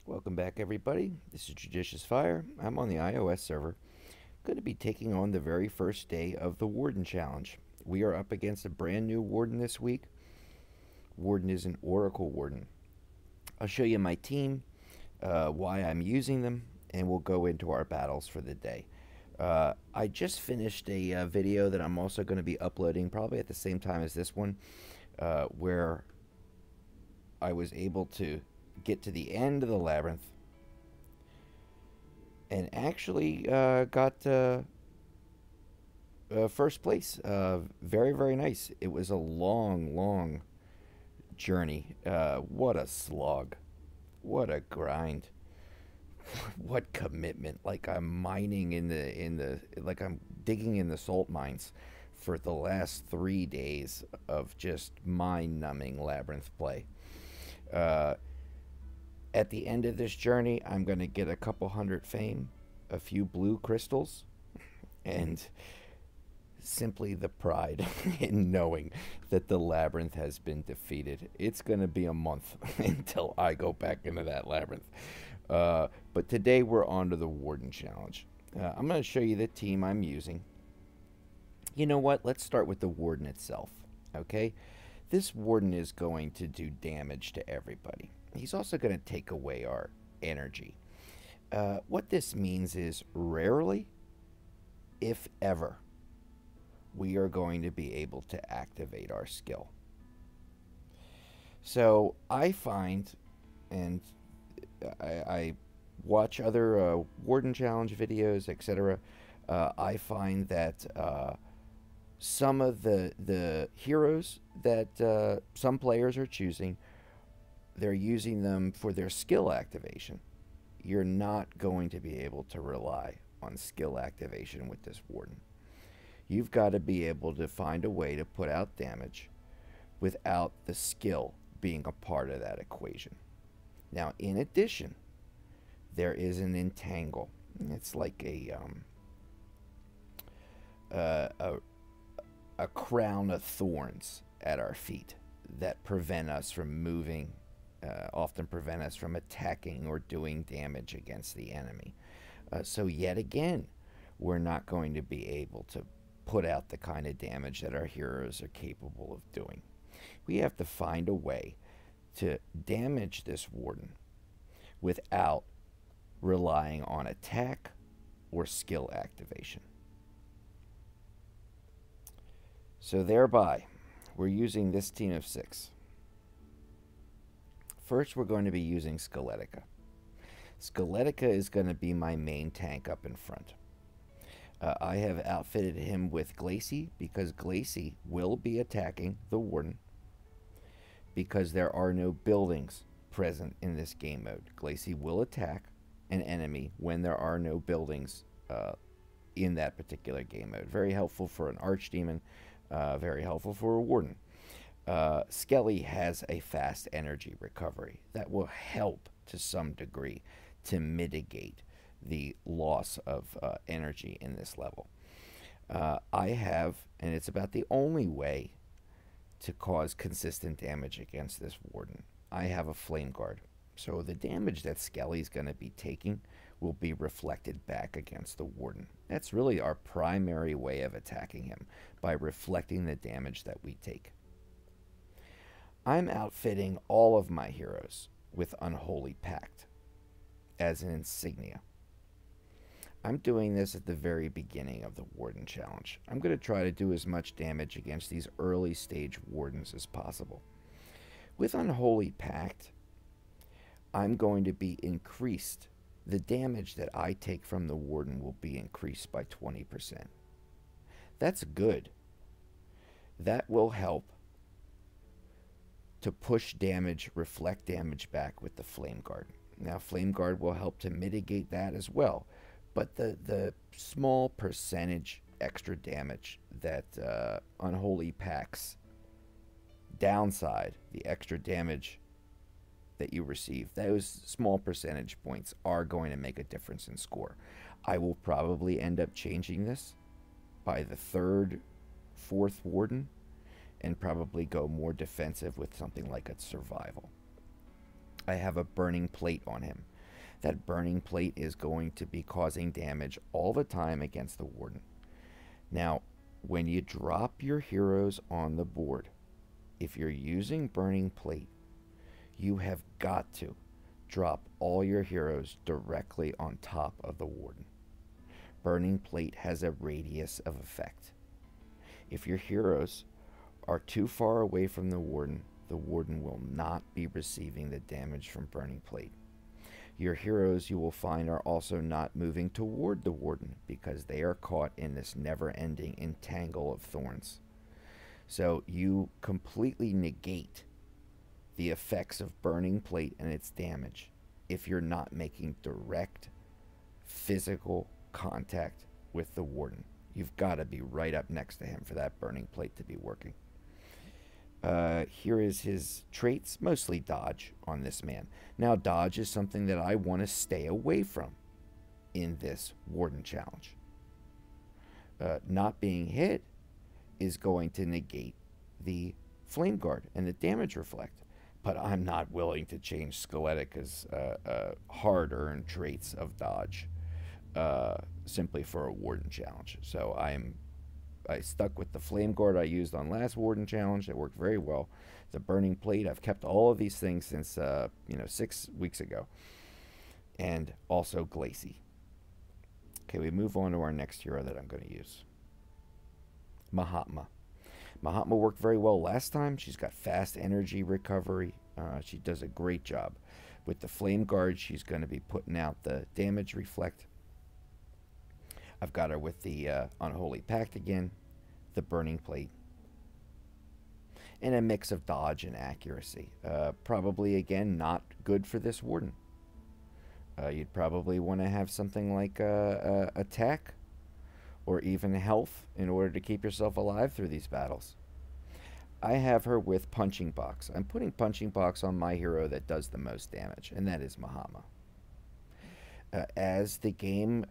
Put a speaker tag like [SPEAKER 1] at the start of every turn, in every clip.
[SPEAKER 1] Welcome back, everybody. This is JudiciousFire. I'm on the iOS server. Going to be taking on the very first day of the Warden challenge. We are up against a brand new Warden this week. Warden is an Oracle Warden. I'll show you my team, why I'm using them, and we'll go into our battles for the day. I just finished a video that I'm also going to be uploading probably at the same time as this one, where I was able to get to the end of the labyrinth and actually got first place. Very, very nice. It was a long journey. What a slog. What a grind. What commitment. Like I'm mining like I'm digging in the salt mines for the last 3 days of just mind-numbing labyrinth play. At the end of this journey, I'm going to get a couple hundred fame, a few blue crystals, and simply the pride in knowing that the labyrinth has been defeated. It's going to be a month until I go back into that labyrinth. But today we're on to the Warden challenge. I'm going to show you the team I'm using. You know what? Let's start with the Warden itself, okay? This Warden is going to do damage to everybody. He's also going to take away our energy. What this means is rarely, if ever, we are going to be able to activate our skill. So I find, and I watch other Warden Challenge videos, etc. I find that some of the heroes that some players are choosing, they're using them for their skill activation. You're not going to be able to rely on skill activation with this Warden. You've got to be able to find a way to put out damage without the skill being a part of that equation. Now, in addition, there is an entangle. It's like a crown of thorns at our feet that prevent us from moving, often prevent us from attacking or doing damage against the enemy. So yet again, we're not going to be able to put out the kind of damage that our heroes are capable of doing. We have to find a way to damage this Warden without relying on attack or skill activation. So thereby, we're using this team of 6. First, we're going to be using Skeletica. Skeletica is going to be my main tank up in front. I have outfitted him with Glacy because Glacy will be attacking the Warden because there are no buildings present in this game mode. Glacy will attack an enemy when there are no buildings in that particular game mode. Very helpful for an Archdemon, very helpful for a Warden. Skelly has a fast energy recovery that will help to some degree to mitigate the loss of energy in this level. I have, and it's about the only way to cause consistent damage against this Warden, I have a Flame Guard. So the damage that Skelly's going to be taking will be reflected back against the Warden. That's really our primary way of attacking him, by reflecting the damage that we take. I'm outfitting all of my heroes with Unholy Pact as an insignia. I'm doing this at the very beginning of the Warden challenge. I'm going to try to do as much damage against these early stage Wardens as possible. With Unholy Pact, I'm going to be increased. The damage that I take from the Warden will be increased by 20%. That's good. That will help to push damage, reflect damage back with the Flame Guard. Now, Flame Guard will help to mitigate that as well. But the small percentage extra damage that Unholy Pact's downside, the extra damage that you receive, those small percentage points are going to make a difference in score. I will probably end up changing this by the 3rd, 4th Warden, and probably go more defensive with something like a survival. I have a burning plate on him. that burning plate is going to be causing damage all the time against the Warden. Now, when you drop your heroes on the board, if you're using burning plate, you have got to drop all your heroes directly on top of the Warden. Burning plate has a radius of effect. If your heroes are too far away from the Warden will not be receiving the damage from burning plate. Your heroes, you will find, are also not moving toward the Warden because they are caught in this never-ending entangle of thorns. So you completely negate the effects of burning plate and its damage if you're not making direct physical contact with the Warden. You've got to be right up next to him for that burning plate to be working. Here is his traits, mostly dodge on this man. Now, dodge is something that I want to stay away from in this Warden challenge. Not being hit is going to negate the Flame Guard and the damage reflect, but I'm not willing to change Skeletica's hard-earned traits of dodge simply for a Warden challenge. So I stuck with the Flame Guard I used on last Warden challenge. It worked very well. The Burning Plate, I've kept all of these things since 6 weeks ago. And also Glacy. Okay, we move on to our next hero that I'm going to use. Mahatma. Mahatma worked very well last time. She's got fast energy recovery. She does a great job. With the Flame Guard, she's going to be putting out the damage reflect. I've got her with the Unholy Pact again, the Burning Plate, and a mix of dodge and accuracy. Probably, again, not good for this Warden. You'd probably want to have something like attack or even health in order to keep yourself alive through these battles. I have her with Punching Box. I'm putting Punching Box on my hero that does the most damage, and that is Mahatma. As the game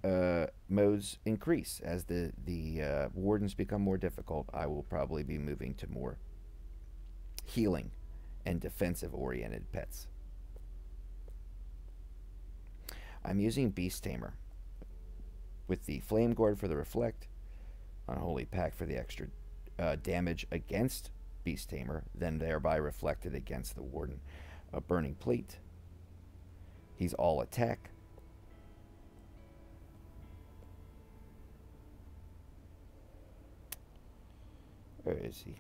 [SPEAKER 1] modes increase, as the Wardens become more difficult, I will probably be moving to more healing and defensive-oriented pets. I'm using Beast Tamer with the Flame Guard for the Reflect, Unholy Pact for the extra damage against Beast Tamer, then thereby reflected against the Warden. A Burning Plate. He's all attack. Where is he?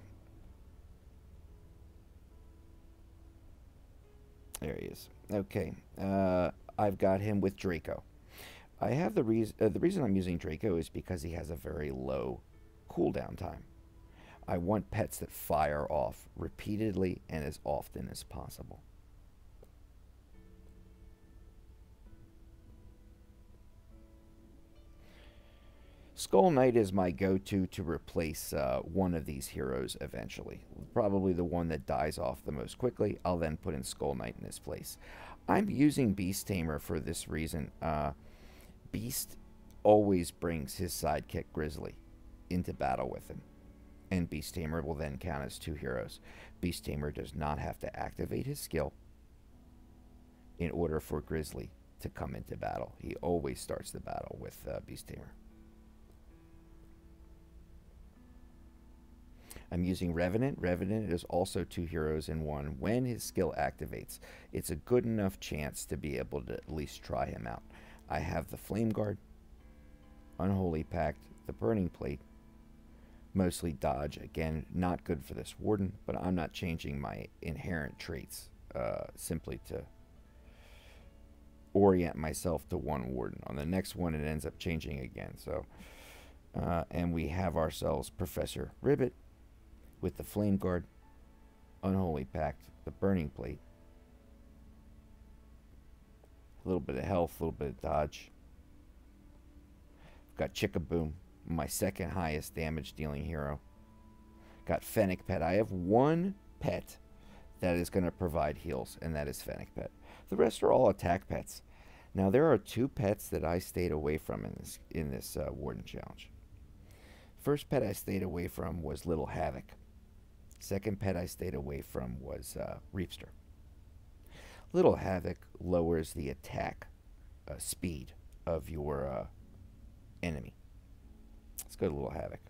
[SPEAKER 1] There he is. Okay. I've got him with Draco. I have the reason I'm using Draco is because he has a very low cooldown time. I want pets that fire off repeatedly and as often as possible. Skull Knight is my go-to to replace one of these heroes eventually. Probably the one that dies off the most quickly. I'll then put in Skull Knight in his place. I'm using Beast Tamer for this reason. Beast always brings his sidekick Grizzly into battle with him. And Beast Tamer will then count as 2 heroes. Beast Tamer does not have to activate his skill in order for Grizzly to come into battle. He always starts the battle with Beast Tamer. I'm using Revenant. Revenant is also 2 heroes in one. When his skill activates, it's a good enough chance to be able to at least try him out. I have the Flame Guard, Unholy Pact, the Burning Plate, mostly dodge. Again, not good for this Warden, but I'm not changing my inherent traits simply to orient myself to one Warden. On the next one, it ends up changing again. So, and we have ourselves Professor Ribbit with the Flame Guard, Unholy Pact, the Burning Plate, a little bit of health, a little bit of dodge. Got Chickaboom, my second highest damage dealing hero. Got Fennec Pet. I have one pet that is going to provide heals, and that is Fennec Pet. The rest are all attack pets. Now, there are 2 pets that I stayed away from in this Warden challenge. First pet I stayed away from was Little Havoc. Second pet I stayed away from was Reapster. Little Havoc lowers the attack speed of your enemy. Let's go to Little Havoc.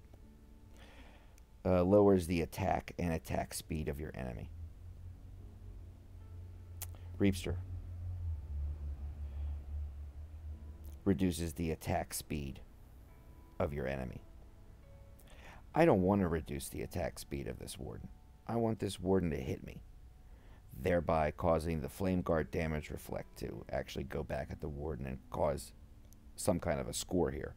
[SPEAKER 1] Lowers the attack and attack speed of your enemy. Reapster. Reduces the attack speed of your enemy. I don't want to reduce the attack speed of this Warden. I want this Warden to hit me, thereby causing the Flame Guard damage reflect to actually go back at the Warden and cause some kind of a score here.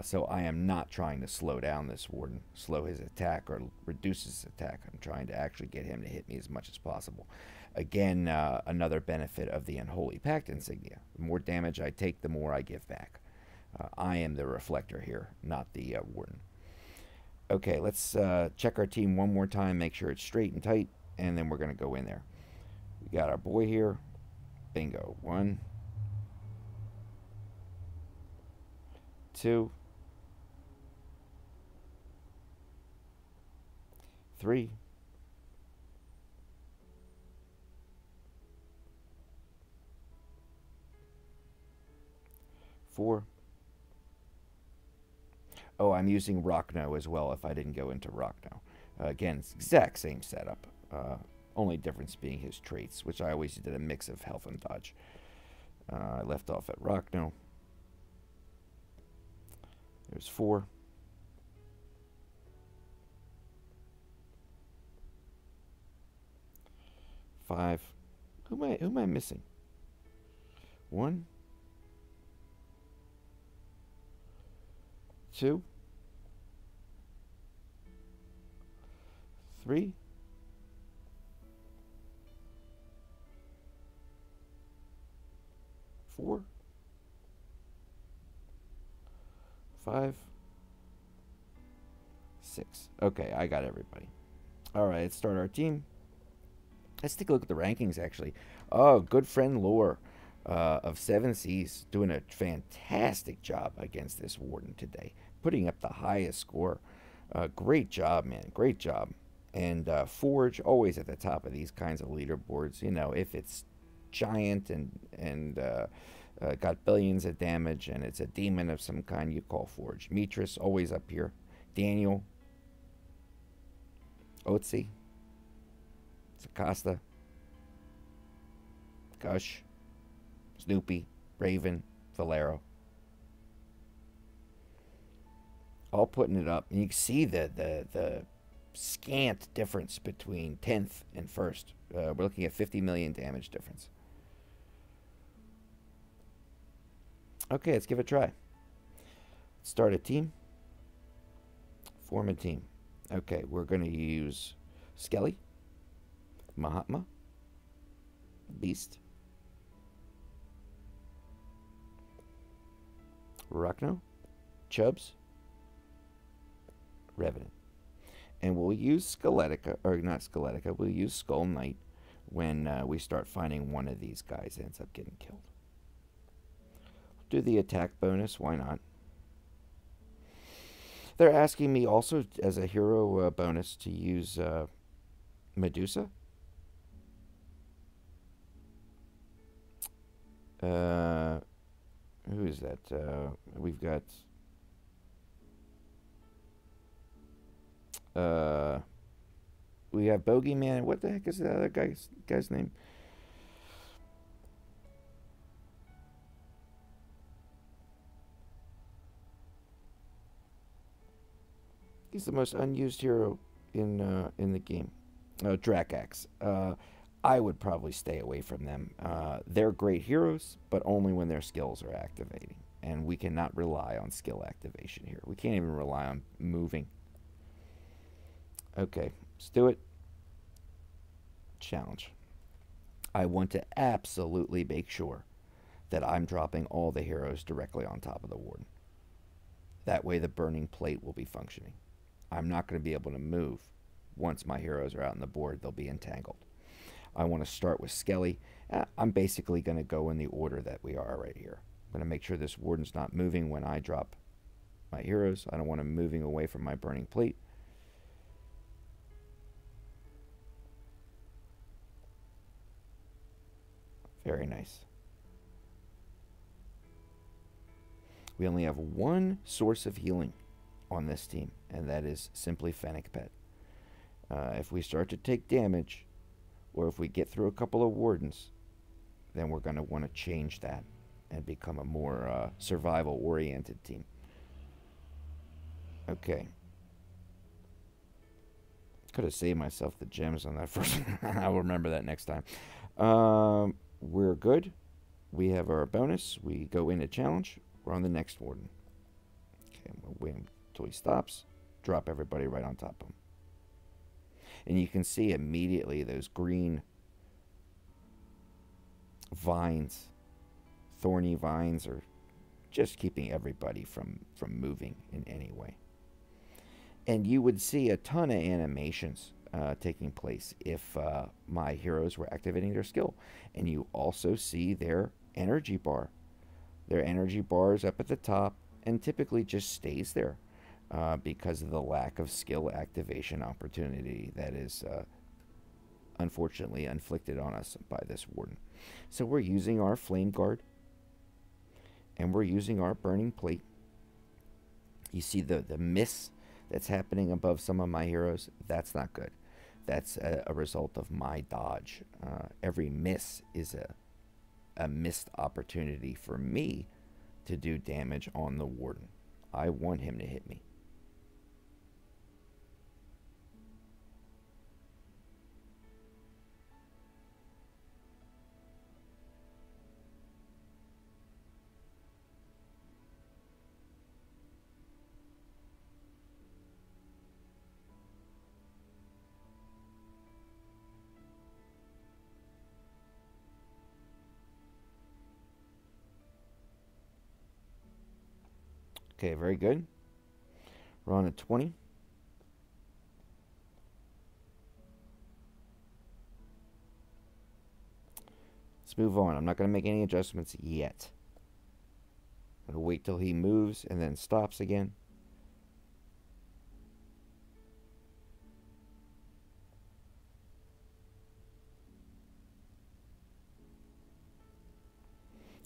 [SPEAKER 1] So I am not trying to slow down this Warden, slow his attack or reduce his attack. I'm trying to actually get him to hit me as much as possible. Again, another benefit of the Unholy Pact insignia. The more damage I take, the more I give back. I am the reflector here, not the Warden. Okay, let's check our team one more time, make sure it's straight and tight, and then we're going to go in there. We got our boy here. Bingo. 1, 2, 3, 4. Oh, I'm using Rockno as well if I didn't go into Rockno. Again, it's exact same setup. Only difference being his traits, which I always did a mix of health and dodge. I left off at Rockno. There's 4. 5. Who am I missing? 1, 2, 3, 4, 5, 6. Okay, I got everybody. All right, let's start our team. Let's take a look at the rankings, actually. Oh, good friend Lore of 7 Seas doing a fantastic job against this Warden today, putting up the highest score. Great job, man. Great job. And Forge, always at the top of these kinds of leaderboards. You know, if it's giant and got billions of damage and it's a demon of some kind, you call Forge. Mitris, always up here. Daniel. Otzi. Sakasta, Gush, Snoopy, Raven, Valero. All putting it up. And you can see the scant difference between 10th and 1st. We're looking at 50 million damage difference. Okay, let's give it a try. Start a team. Form a team. Okay, we're going to use Skelly, Mahatma, Beast, Rockno, Chubbs, Revenant. And we'll use Skeletica, or not Skeletica, we'll use Skull Knight when we start finding one of these guys ends up getting killed. Do the attack bonus, why not? They're asking me also as a hero bonus to use Medusa. Who is that? We've got we have Bogeyman. What the heck is the other guy's name? He's the most unused hero in the game. Drakax. I would probably stay away from them. They're great heroes, but only when their skills are activating. And we cannot rely on skill activation here. We can't even rely on moving. Okay, let's do it. Challenge. I want to absolutely make sure that I'm dropping all the heroes directly on top of the Warden. That way the burning plate will be functioning. I'm not going to be able to move. Once my heroes are out on the board, they'll be entangled. I want to start with Skelly. I'm basically going to go in the order that we are right here. I'm going to make sure this Warden's not moving when I drop my heroes. I don't want him moving away from my burning plate. Very nice. We only have one source of healing on this team, and that is simply Fennec Pet. If we start to take damage, or if we get through a couple of Wardens, then we're going to want to change that and become a more survival-oriented team. Okay. Could have saved myself the gems on that first one. I'll remember that next time. We're good. We have our bonus. We go into challenge. We're on the next Warden. Okay, we'll wait until he stops. Drop everybody right on top of him. And you can see immediately those green vines, thorny vines, are just keeping everybody from moving in any way. And you would see a ton of animations taking place if my heroes were activating their skill. And you also see their energy bar. Their energy bar is up at the top and typically just stays there because of the lack of skill activation opportunity that is unfortunately inflicted on us by this Warden. So we're using our Flame Guard and we're using our Burning Plate. You see the miss that's happening above some of my heroes. That's not good. That's a result of my dodge. Every miss is a missed opportunity for me to do damage on the Warden. I want him to hit me. Okay, very good. We're on a 20. Let's move on. I'm not going to make any adjustments yet. I'm going to wait till he moves and then stops again.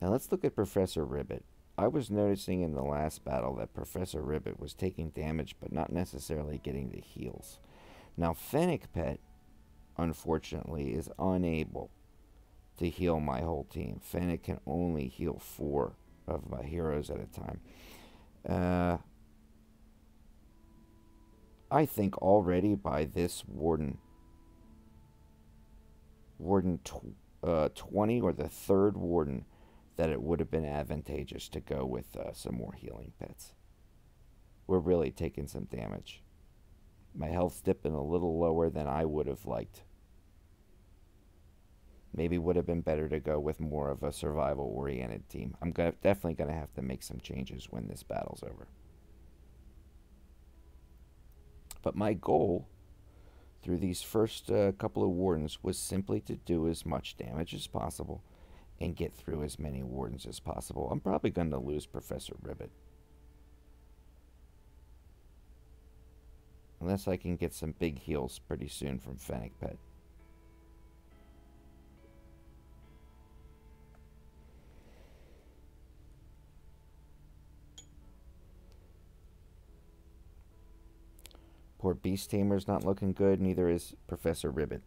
[SPEAKER 1] Now let's look at Professor Ribbit. I was noticing in the last battle that Professor Ribbit was taking damage but not necessarily getting the heals. Now Fennec Pet, unfortunately, is unable to heal my whole team. Fennec can only heal 4 of my heroes at a time. I think already by this Warden 20 or the third Warden, that it would have been advantageous to go with some more healing pets. We're really taking some damage. My health's dipping a little lower than I would have liked. Maybe would have been better to go with more of a survival-oriented team. I'm definitely going to have to make some changes when this battle's over. But my goal through these first couple of Wardens was simply to do as much damage as possible and get through as many Wardens as possible. I'm probably going to lose Professor Ribbit. Unless I can get some big heals pretty soon from Fennec Pet. Poor Beast Tamer's not looking good, neither is Professor Ribbit.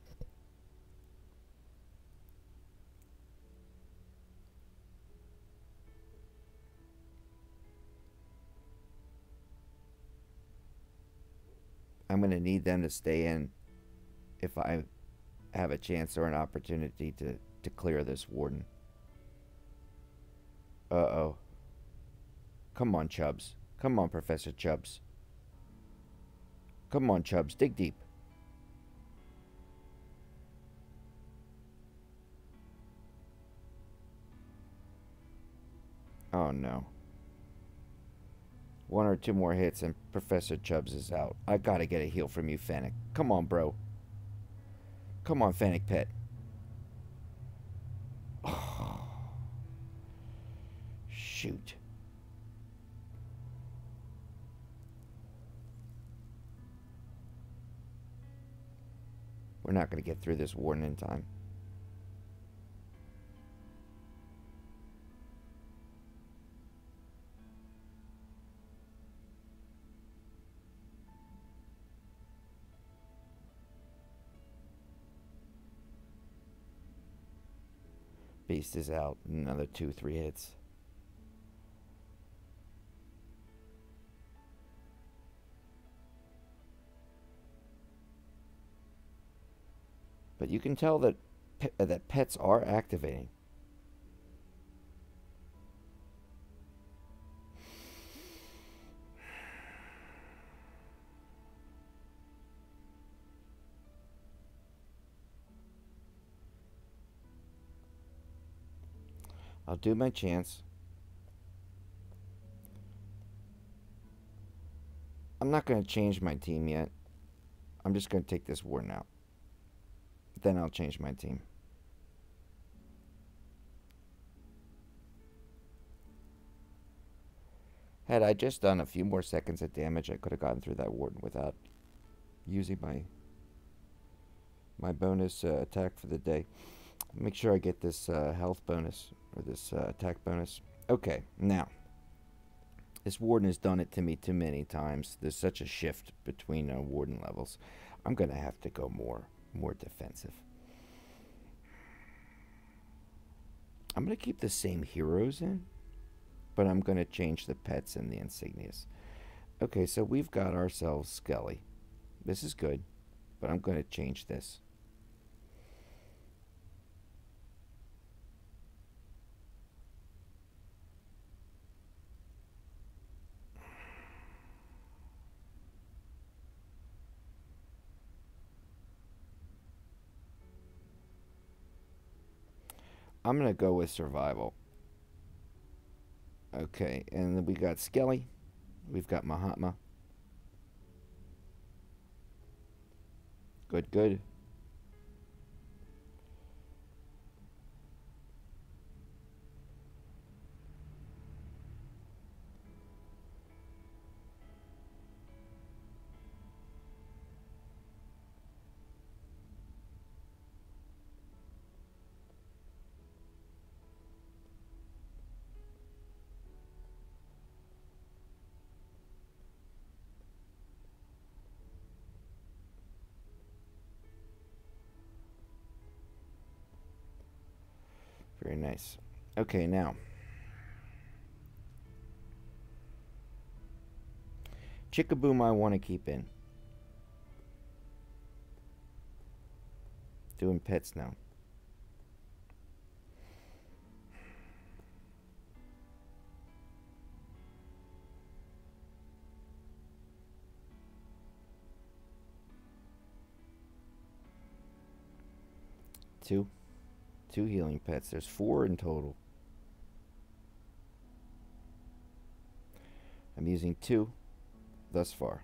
[SPEAKER 1] I'm going to need them to stay in if I have a chance or an opportunity to clear this Warden. Uh-oh. Come on, Chubbs. Come on, Professor Chubbs. Come on, Chubbs. Dig deep. Oh, no. 1 or 2 more hits and Professor Chubbs is out. I gotta get a heal from you, Fennec. Come on, bro. Come on, Fennec Pet. Oh. Shoot. We're not gonna get through this Warden in time. Beast is out. Another 2-3 hits. But you can tell that that pets are activating. I'll do my chance. I'm not going to change my team yet. I'm just going to take this Warden out. Then I'll change my team. Had I just done a few more seconds of damage, I could have gotten through that Warden without using my bonus attack for the day. Make sure I get this health bonus, or this attack bonus. Okay, now, this Warden has done it to me too many times. There's such a shift between Warden levels. I'm going to have to go more defensive. I'm going to keep the same heroes in, but I'm going to change the pets and the insignias. Okay, so we've got ourselves Skelly. This is good, but I'm going to change this. I'm going to go with survival. Okay, and then we got Skelly. We've got Mahatma. Good, good. Very nice. Okay, now. Chickaboom I want to keep in. Doing pets now. Two healing pets. There's 4 in total. I'm using 2 thus far.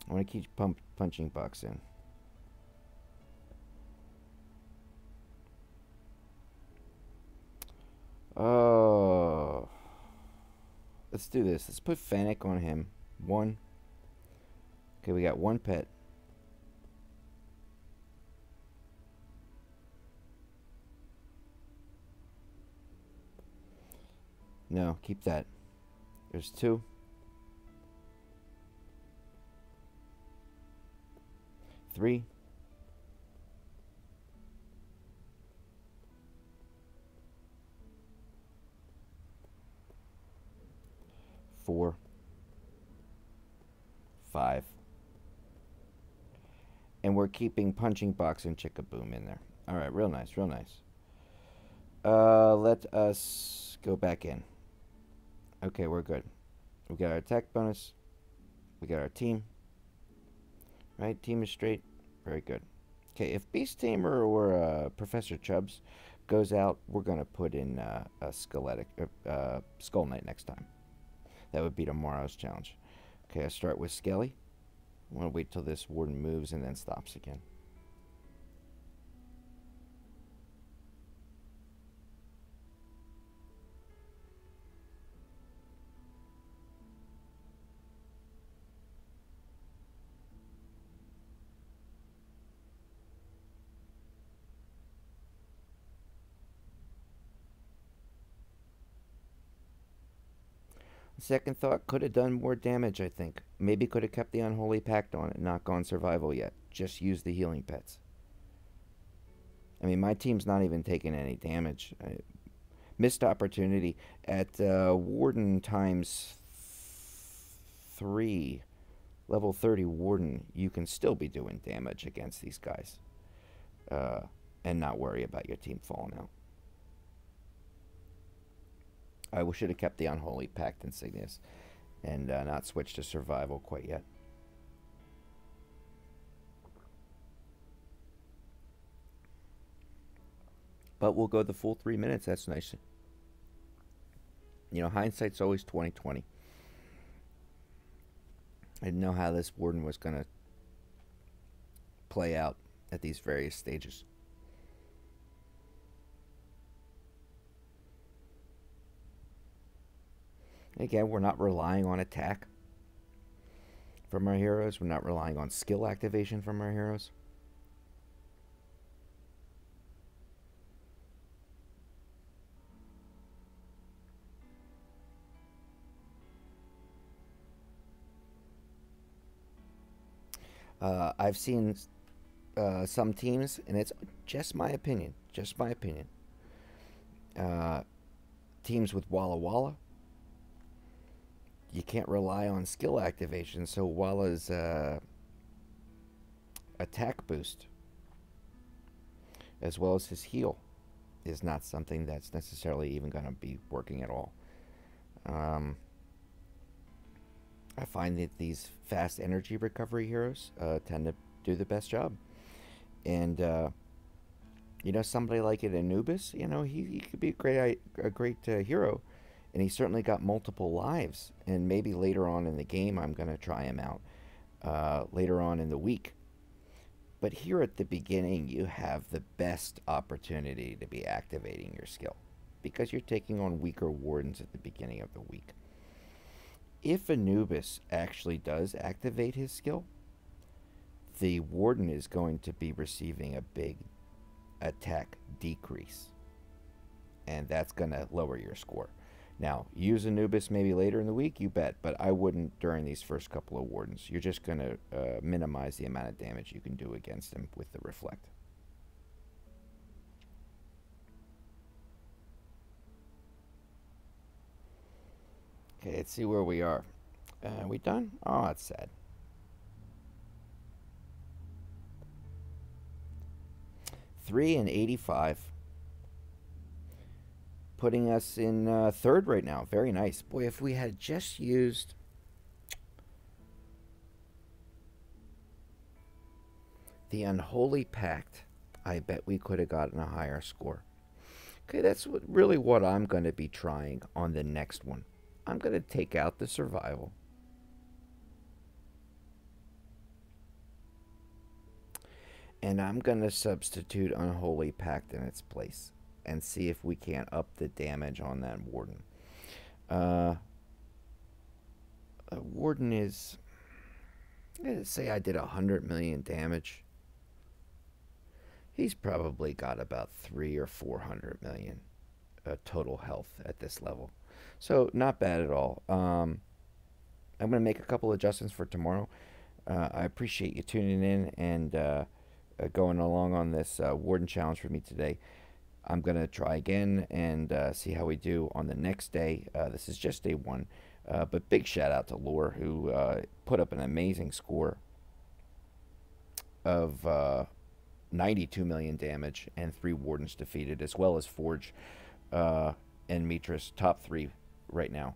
[SPEAKER 1] I want to keep punching box in. Oh. Let's do this. Let's put Fennec on him. 1. Okay, we got 1 pet. No, keep that. There's 2. 3. 4. 5. And we're keeping Punching Box and Chickaboom in there. Alright, real nice, real nice. Let us go back in. Okay, we're good. We got our attack bonus. We got our team. Right, team is straight. Very good. Okay, if Beast Tamer or Professor Chubbs goes out, we're going to put in a Skull Knight next time. That would be tomorrow's challenge. Okay, I start with Skelly. I want to wait till this Warden moves and then stops again. Second thought, could have done more damage, I think. Maybe could have kept the Unholy Pact on it, not gone survival yet. Just use the healing pets. I mean, my team's not even taking any damage. Missed opportunity at Warden times 3, level 30 Warden. You can still be doing damage against these guys and not worry about your team falling out. I should have kept the Unholy Pact insignias and not switched to survival quite yet. But we'll go the full 3 minutes. That's nice. You know, hindsight's always 20/20. I didn't know how this Warden was going to play out at these various stages. Again, we're not relying on attack from our heroes. We're not relying on skill activation from our heroes. I've seen some teams, and it's just my opinion, teams with Walla Walla, you can't rely on skill activation, so Walla's attack boost, as well as his heal, is not something that's necessarily even going to be working at all. I find that these fast energy recovery heroes tend to do the best job. And, you know, somebody like an Anubis, you know, he could be a great hero. And he's certainly got multiple lives. And maybe later on in the game, I'm going to try him out later on in the week. But here at the beginning, you have the best opportunity to be activating your skill, because you're taking on weaker wardens at the beginning of the week. If Anubis actually does activate his skill, the Warden is going to be receiving a big attack decrease, and that's going to lower your score. Now, use Anubis maybe later in the week, you bet, but I wouldn't during these first couple of Wardens. You're just going to minimize the amount of damage you can do against him with the Reflect. Okay, let's see where we are. Are we done? Oh, that's sad. $3.85, putting us in third right now. Very nice. Boy, if we had just used the Unholy Pact, I bet we could have gotten a higher score. Okay, that's really what I'm going to be trying on the next one. I'm going to take out the survival. And I'm going to substitute Unholy Pact in its place and see if we can't up the damage on that Warden. Warden is, let's say I did 100 million damage. He's probably got about 300 or 400 million total health at this level. So not bad at all. I'm going to make a couple adjustments for tomorrow. I appreciate you tuning in and going along on this Warden challenge for me today. I'm going to try again and see how we do on the next day. This is just day one. But big shout out to Lore, who put up an amazing score of 92 million damage and 3 Wardens defeated, as well as Forge and Mitras, top 3 right now.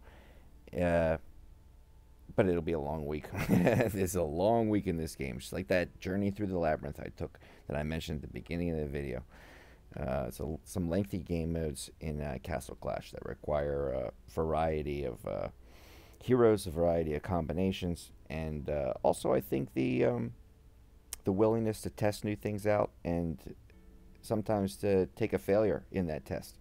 [SPEAKER 1] But it'll be a long week. It's a long week in this game. Just like that journey through the labyrinth I took that I mentioned at the beginning of the video. So some lengthy game modes in Castle Clash that require a variety of heroes, a variety of combinations, and also I think the willingness to test new things out and sometimes to take a failure in that test.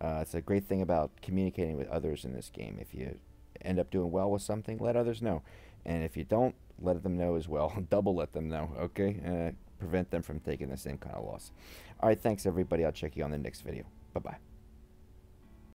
[SPEAKER 1] It's a great thing about communicating with others in this game. If you end up doing well with something, let others know. And if you don't, let them know as well. Double let them know, okay? Prevent them from taking the same kind of loss. All right, thanks, everybody. I'll check you on the next video. Bye-bye.